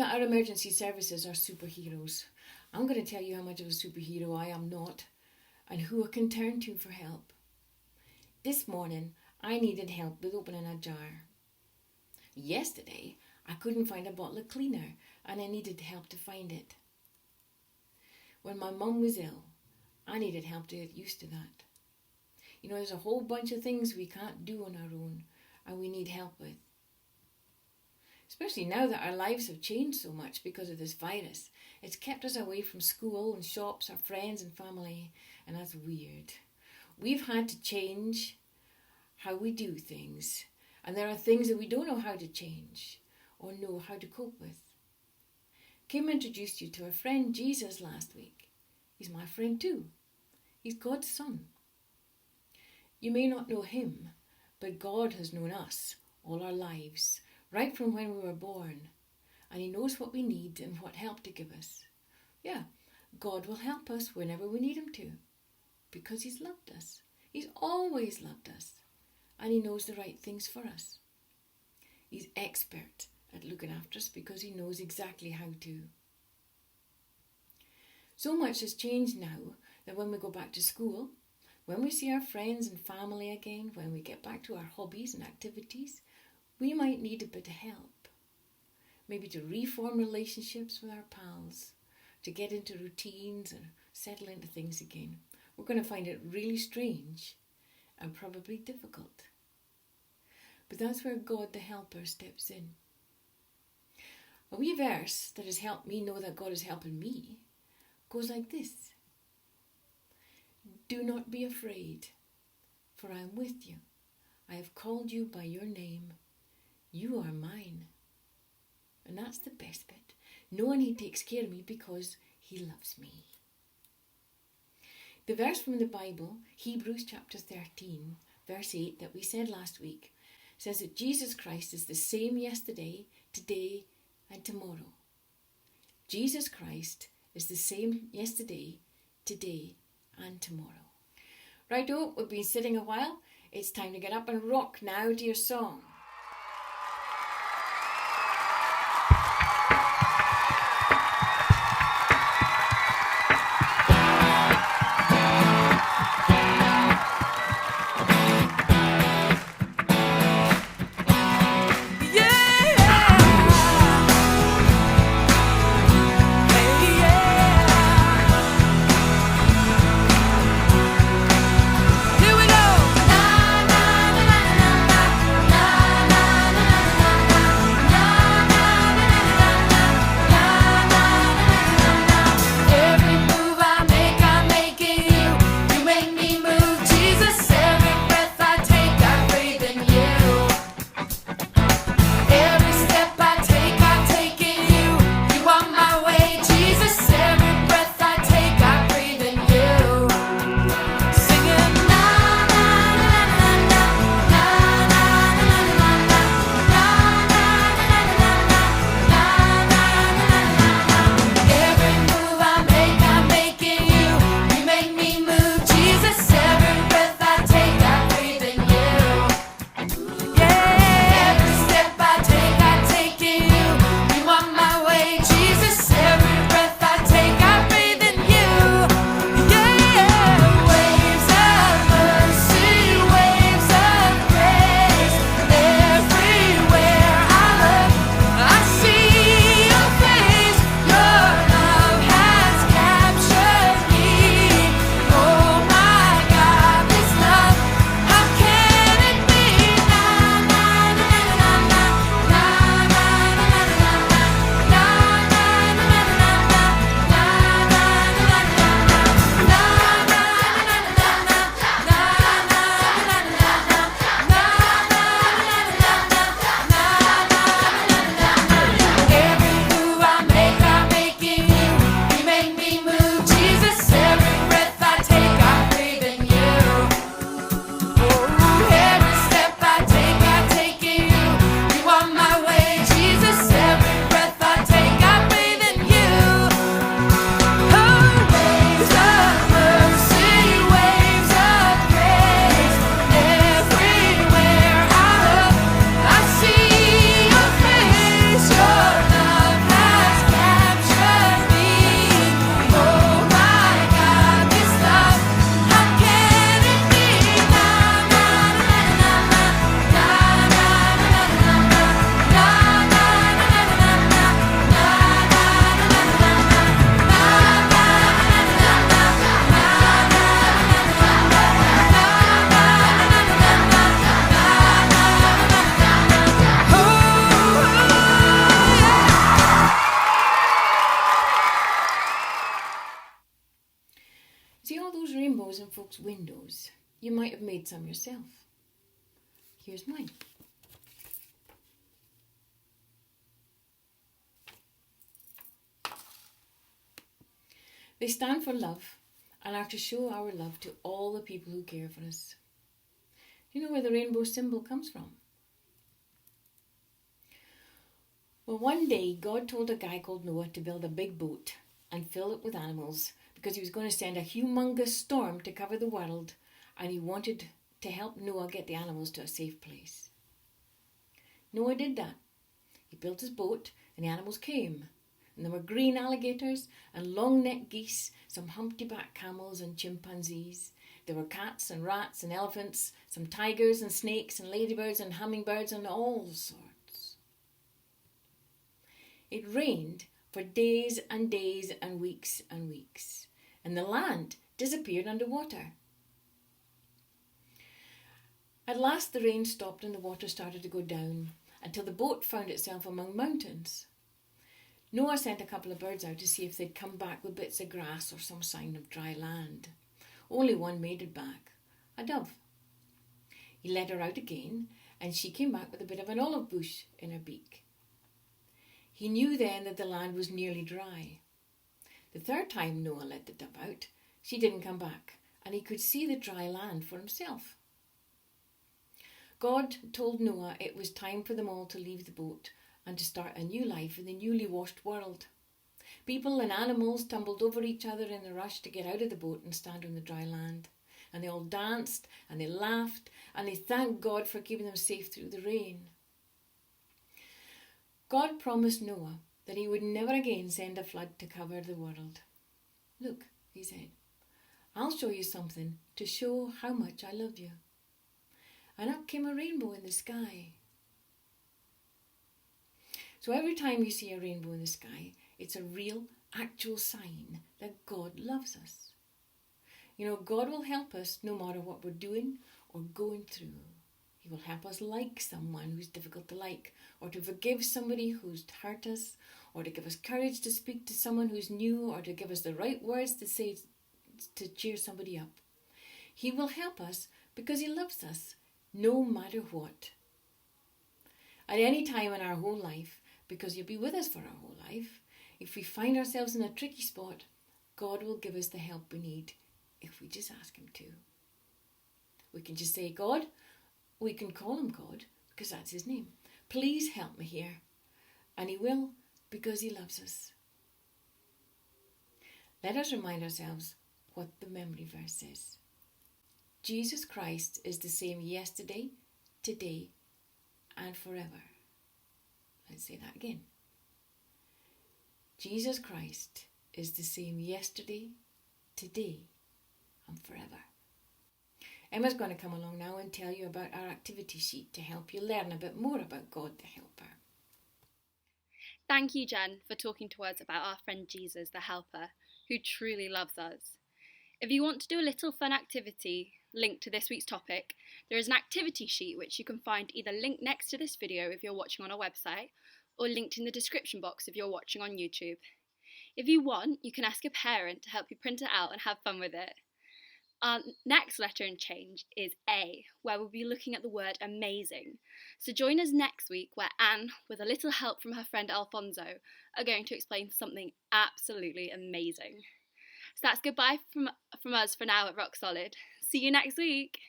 that our emergency services are superheroes. I'm going to tell you how much of a superhero I am not and who I can turn to for help. This morning, I needed help with opening a jar. Yesterday, I couldn't find a bottle of cleaner and I needed help to find it. When my mum was ill, I needed help to get used to that. You know, there's a whole bunch of things we can't do on our own and we need help with. Especially now that our lives have changed so much because of this virus. It's kept us away from school and shops, our friends and family, and that's weird. We've had to change how we do things, and there are things that we don't know how to change or know how to cope with. Kim introduced you to a friend, Jesus, last week. He's my friend too. He's God's son. You may not know him, but God has known us all our lives, right from when we were born. And he knows what we need and what help to give us. Yeah, God will help us whenever we need him to, because he's loved us. He's always loved us. And he knows the right things for us. He's expert at looking after us because he knows exactly how to. So much has changed now that when we go back to school, when we see our friends and family again, when we get back to our hobbies and activities, we might need a bit of help. Maybe to reform relationships with our pals, to get into routines and settle into things again. We're going to find it really strange and probably difficult. But that's where God the Helper steps in. A wee verse that has helped me know that God is helping me goes like this. Do not be afraid, for I am with you. I have called you by your name. You are mine. And that's the best bit. Knowing he takes care of me because he loves me. The verse from the Bible, Hebrews chapter 13, verse 8, that we said last week, says that Jesus Christ is the same yesterday, today, and tomorrow. Jesus Christ is the same yesterday, today, and tomorrow. Righto, we've been sitting a while. It's time to get up and rock now to your song. Here we go. Na na na na na na. rainbows in folks' windows. You might have made some yourself. Here's mine. They stand for love and are to show our love to all the people who care for us. Do you know where the rainbow symbol comes from? Well, one day God told a guy called Noah to build a big boat and fill it with animals because he was going to send a humongous storm to cover the world, and he wanted to help Noah get the animals to a safe place. Noah did that. He built his boat and the animals came. And there were green alligators and long-necked geese, some humpty-back camels and chimpanzees. There were cats and rats and elephants, some tigers and snakes and ladybirds and hummingbirds and all sorts. It rained for days and days and weeks, and the land disappeared underwater. At last the rain stopped and the water started to go down until the boat found itself among mountains. Noah sent a couple of birds out to see if they'd come back with bits of grass or some sign of dry land. Only one made it back, a dove. He let her out again, and she came back with a bit of an olive bush in her beak. He knew then that the land was nearly dry. The third time Noah let the dove out, she didn't come back, and he could see the dry land for himself. God told Noah it was time for them all to leave the boat and to start a new life in the newly washed world. People and animals tumbled over each other in the rush to get out of the boat and stand on the dry land. And they all danced and they laughed and they thanked God for keeping them safe through the rain. God promised Noah that he would never again send a flood to cover the world. Look, he said, I'll show you something to show how much I love you. And up came a rainbow in the sky. So every time you see a rainbow in the sky, it's a real, actual sign that God loves us. You know, God will help us no matter what we're doing or going through. He will help us like someone who's difficult to like, or to forgive somebody who's hurt us, or to give us courage to speak to someone who's new, or to give us the right words to say to cheer somebody up. He will help us because he loves us, no matter what. At any time in our whole life, because he'll be with us for our whole life, if we find ourselves in a tricky spot, God will give us the help we need if we just ask him to. We can just say, God, we can call him God because that's his name. Please help me here. And he will because he loves us. Let us remind ourselves what the memory verse says. Jesus Christ is the same yesterday, today, and forever. Let's say that again. Jesus Christ is the same yesterday, today, and forever. Emma's going to come along now and tell you about our activity sheet to help you learn a bit more about God the Helper. Thank you, Jen, for talking to us about our friend Jesus the Helper, who truly loves us. If you want to do a little fun activity linked to this week's topic, there is an activity sheet which you can find either linked next to this video if you're watching on our website, or linked in the description box if you're watching on YouTube. If you want, you can ask a parent to help you print it out and have fun with it. Our next letter in change is A, where we'll be looking at the word amazing. So join us next week where Anne, with a little help from her friend Alfonso, are going to explain something absolutely amazing. So that's goodbye from us for now at Rock Solid. See you next week.